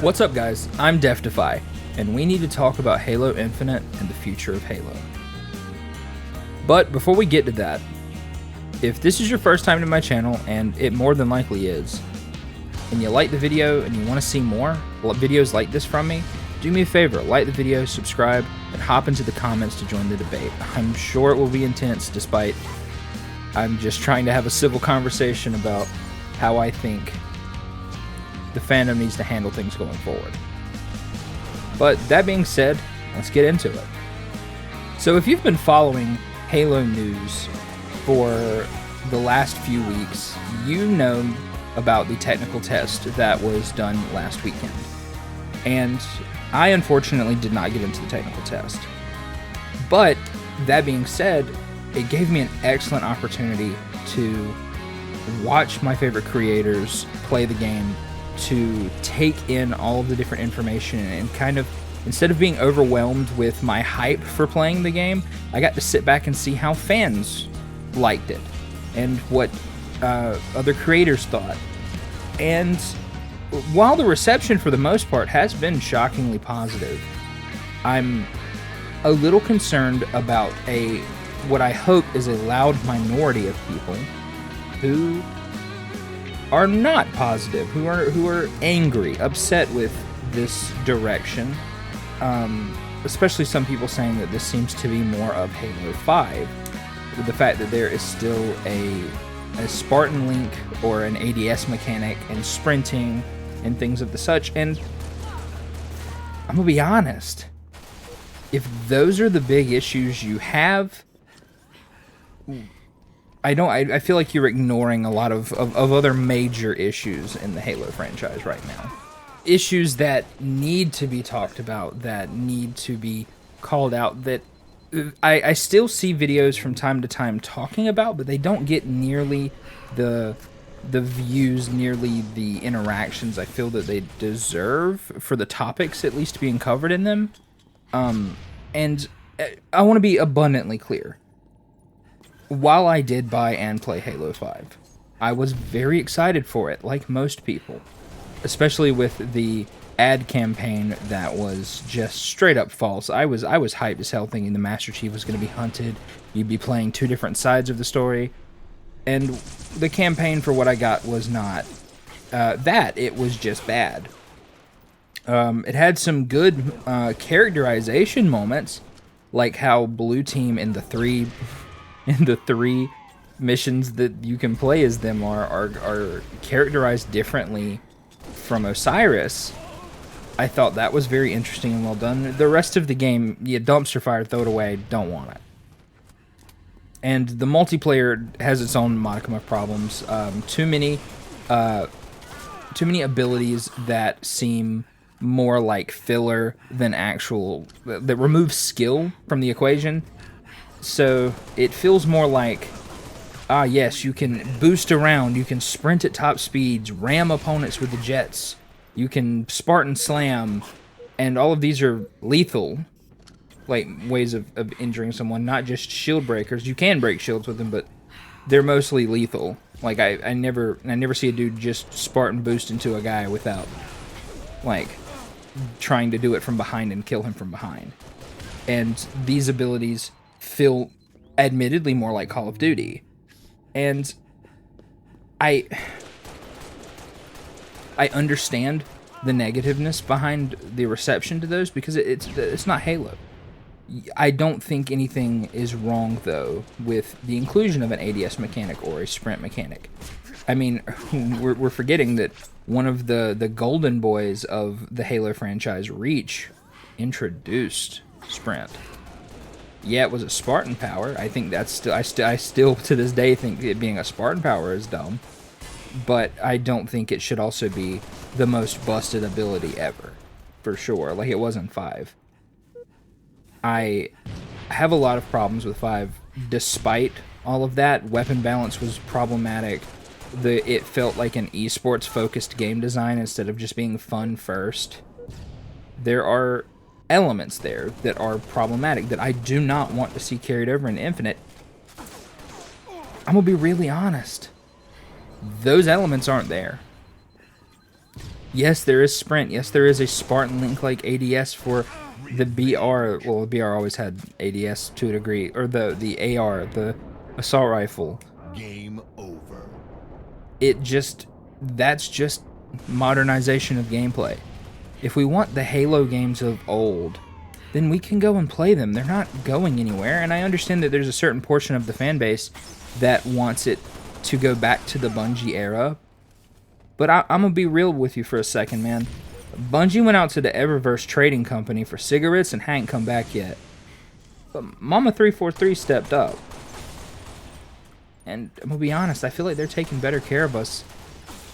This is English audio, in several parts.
What's up, guys? I'm DefDefy, and we need to talk about Halo Infinite and the future of Halo. But before we get to that, if this is your first time to my channel, and it more than likely is, and you like the video and you want to see more videos like this from me, do me a favor, like the video, subscribe, and hop into the comments to join the debate. I'm sure it will be intense, despite I'm just trying to have a civil conversation about how I think the fandom needs to handle things going forward. But that being said, let's get into it. So if you've been following Halo news for the last few weeks, you know about the technical test that was done last weekend. And I unfortunately did not get into the technical test. But that being said, it gave me an excellent opportunity to watch my favorite creators play the game, to take in all of the different information and kind of, instead of being overwhelmed with my hype for playing the game, I got to sit back and see how fans liked it and what other creators thought. And while the reception for the most part has been shockingly positive, I'm a little concerned about what I hope is a loud minority of people who are not positive, who are angry, upset with this direction. Especially some people saying that this seems to be more of Halo 5, with the fact that there is still a Spartan link or an ADS mechanic and sprinting and things of the such. And I'm gonna be honest, if those are the big issues you have, I feel like you're ignoring a lot of other major issues in the Halo franchise right now. Issues that need to be talked about, that need to be called out, that I still see videos from time to time talking about, but they don't get nearly the views, nearly the interactions I feel that they deserve for the topics at least being covered in them. And I want to be abundantly clear. While I did buy and play Halo 5, I was very excited for it, like most people. Especially with the ad campaign that was just straight up false. I was hyped as hell thinking the Master Chief was going to be hunted. You'd be playing two different sides of the story. And the campaign for what I got was not that. It was just bad. It had some good characterization moments, like how Blue Team in the three missions that you can play as them are characterized differently from Osiris. I thought that was very interesting and well done. The rest of the game, yeah, dumpster fire, throw it away, don't want it. And the multiplayer has its own modicum of problems. Too many abilities that seem more like filler than actual, that remove skill from the equation. So it feels more like, yes, you can boost around, you can sprint at top speeds, ram opponents with the jets, you can Spartan slam, and all of these are lethal, like, ways of injuring someone, not just shield breakers. You can break shields with them, but they're mostly lethal. Like, I never see a dude just Spartan boost into a guy without, like, trying to do it from behind and kill him from behind. And these abilities feel admittedly more like Call of Duty. And I understand the negativeness behind the reception to those, because it's not Halo. I don't think anything is wrong, though, with the inclusion of an ADS mechanic or a sprint mechanic. I mean, we're forgetting that one of the golden boys of the Halo franchise, Reach, introduced sprint. Yeah, it was a Spartan power. I think that's still, I still to this day think it being a Spartan power is dumb. But I don't think it should also be the most busted ability ever, for sure. Like it was in 5. I have a lot of problems with 5, despite all of that. Weapon balance was problematic. It felt like an esports focused game design instead of just being fun first. There are elements there that are problematic that I do not want to see carried over in Infinite. I'm gonna be really honest. Those elements aren't there. Yes, there is sprint. Yes, there is a Spartan Link like ADS for the BR. Well, the BR always had ADS to a degree, or the AR, the assault rifle. Game over. That's just modernization of gameplay. If we want the Halo games of old, then we can go and play them. They're not going anywhere, and I understand that there's a certain portion of the fan base that wants it to go back to the Bungie era. But I'm going to be real with you for a second, man. Bungie went out to the Eververse Trading Company for cigarettes and hadn't come back yet. But Mama 343 stepped up. And I'm going to be honest, I feel like they're taking better care of us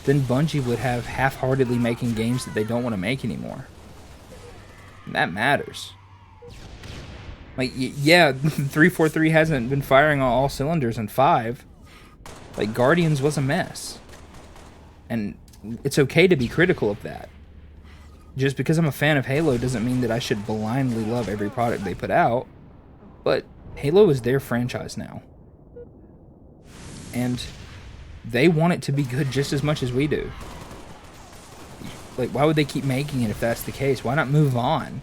than Bungie would have half-heartedly making games that they don't want to make anymore. And that matters. Like, yeah, 343 hasn't been firing on all cylinders in 5. Like, Guardians was a mess. And it's okay to be critical of that. Just because I'm a fan of Halo doesn't mean that I should blindly love every product they put out. But Halo is their franchise now. And they want it to be good just as much as we do. Like, why would they keep making it if that's the case? Why not move on?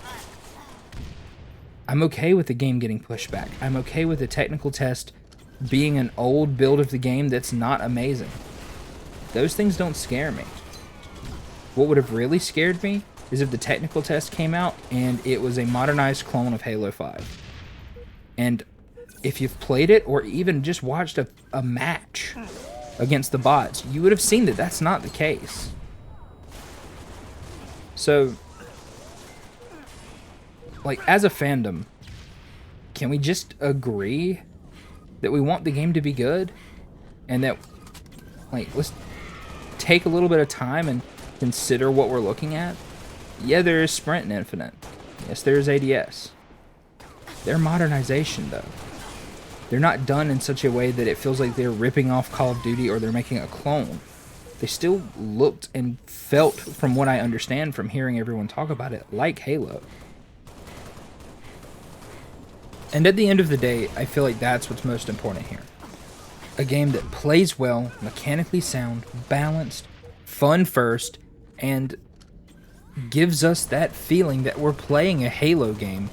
I'm okay with the game getting pushed back. I'm okay with the technical test being an old build of the game that's not amazing. Those things don't scare me. What would have really scared me is if the technical test came out and it was a modernized clone of Halo 5. And if you've played it or even just watched a match against the bots, you would have seen that that's not the case. So, like, as a fandom, can we just agree that we want the game to be good? And that, like, let's take a little bit of time and consider what we're looking at? Yeah, there is Sprint in Infinite. Yes, there is ADS. They're modernization, though. They're not done in such a way that it feels like they're ripping off Call of Duty or they're making a clone. They still looked and felt, from what I understand from hearing everyone talk about it, like Halo. And at the end of the day, I feel like that's what's most important here. A game that plays well, mechanically sound, balanced, fun first, and gives us that feeling that we're playing a Halo game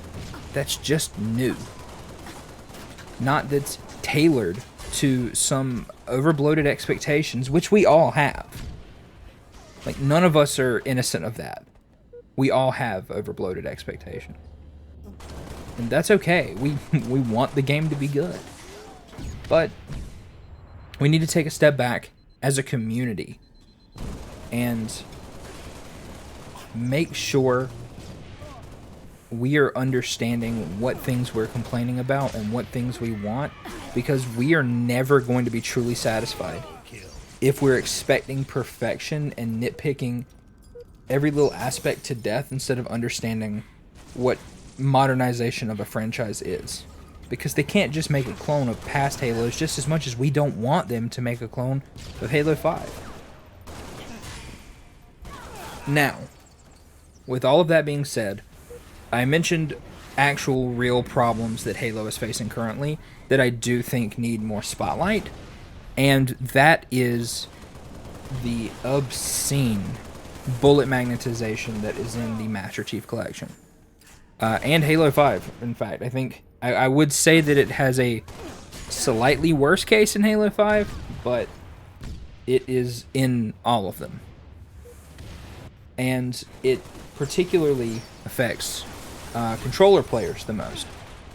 that's just new. Not that's tailored to some overbloated expectations, which we all have. Like, none of us are innocent of that. We all have overbloated expectations. And that's okay. We want the game to be good. But we need to take a step back as a community and make sure we are understanding what things we're complaining about and what things we want, because we are never going to be truly satisfied if we're expecting perfection and nitpicking every little aspect to death instead of understanding what modernization of a franchise is. Because they can't just make a clone of past Halos just as much as we don't want them to make a clone of Halo 5. Now, with all of that being said, I mentioned actual real problems that Halo is facing currently that I do think need more spotlight, and that is the obscene bullet magnetization that is in the Master Chief Collection. And Halo 5, in fact. I think I would say that it has a slightly worse case in Halo 5, but it is in all of them. And it particularly affects controller players the most.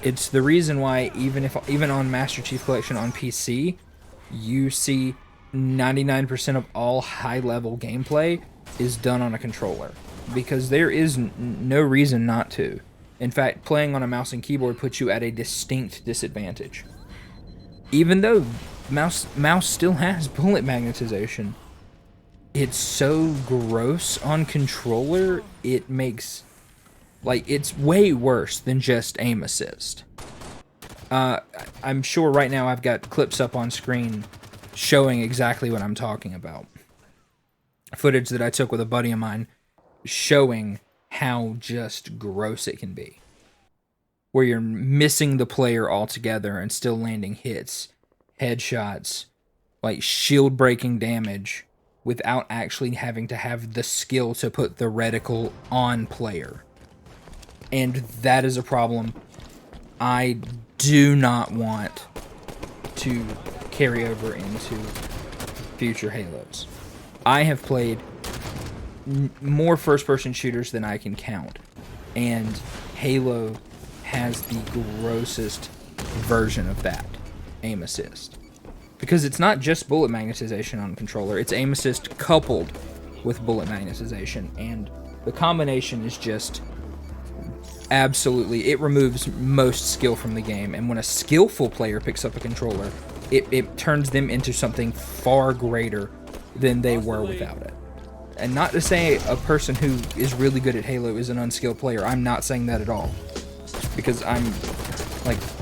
It's the reason why even on Master Chief Collection on PC, you see 99% of all high-level gameplay is done on a controller, because there is no reason not to. In fact, playing on a mouse and keyboard puts you at a distinct disadvantage. Even though mouse still has bullet magnetization, it's so gross on controller, it makes, like, it's way worse than just aim assist. I'm sure right now I've got clips up on screen showing exactly what I'm talking about. Footage that I took with a buddy of mine showing how just gross it can be. Where you're missing the player altogether and still landing hits, headshots, like shield breaking damage, without actually having to have the skill to put the reticle on player. And that is a problem I do not want to carry over into future Halos. I have played more first-person shooters than I can count, and Halo has the grossest version of that, aim assist. Because it's not just bullet magnetization on a controller, it's aim assist coupled with bullet magnetization, and the combination is just absolutely, it removes most skill from the game, and when a skillful player picks up a controller, it turns them into something far greater than they were without it. And not to say a person who is really good at Halo is an unskilled player. I'm not saying that at all. Because I've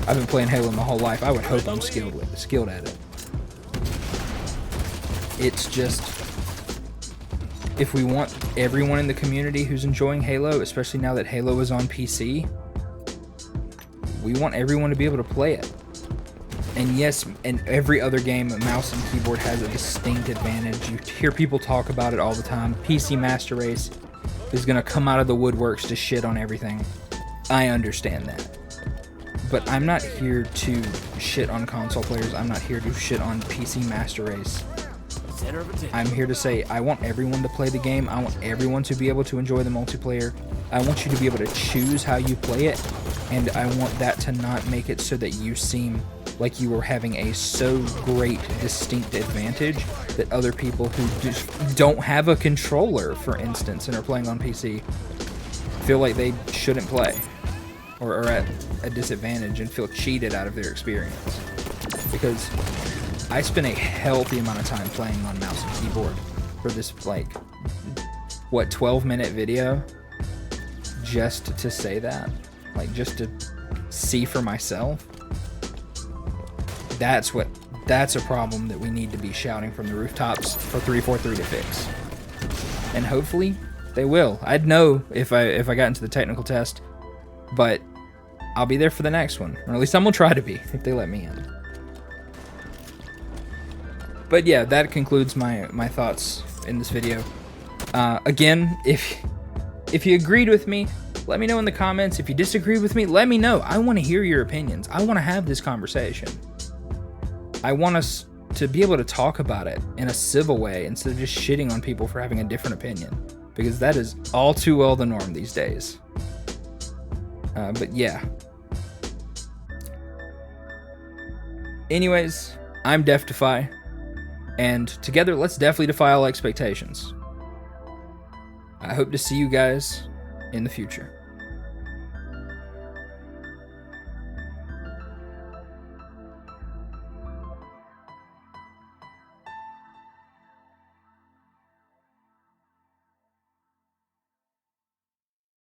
been playing Halo my whole life. I would hope I'm skilled at it. It's just, if we want everyone in the community who's enjoying Halo, especially now that Halo is on PC, we want everyone to be able to play it. And yes, in every other game, a mouse and keyboard has a distinct advantage. You hear people talk about it all the time. PC Master Race is going to come out of the woodworks to shit on everything. I understand that. But I'm not here to shit on console players. I'm not here to shit on PC Master Race. I'm here to say I want everyone to play the game. I want everyone to be able to enjoy the multiplayer. I want you to be able to choose how you play it. And I want that to not make it so that you seem like you are having a so great distinct advantage that other people who just don't have a controller, for instance, and are playing on PC feel like they shouldn't play or are at a disadvantage and feel cheated out of their experience. Because I spent a healthy amount of time playing on mouse and keyboard for this, 12-minute video just to say that, just to see for myself. That's a problem that we need to be shouting from the rooftops for 343 to fix. And hopefully they will. I'd know if I got into the technical test, but I'll be there for the next one. Or at least I'm gonna try to be, if they let me in. But yeah, that concludes my thoughts in this video. Again, if you agreed with me, let me know in the comments. If you disagree with me, let me know. I want to hear your opinions. I want to have this conversation. I want us to be able to talk about it in a civil way instead of just shitting on people for having a different opinion, because that is all too well the norm these days. But yeah. Anyways, I'm DefDefy, and together let's definitely defy all expectations. I hope to see you guys in the future.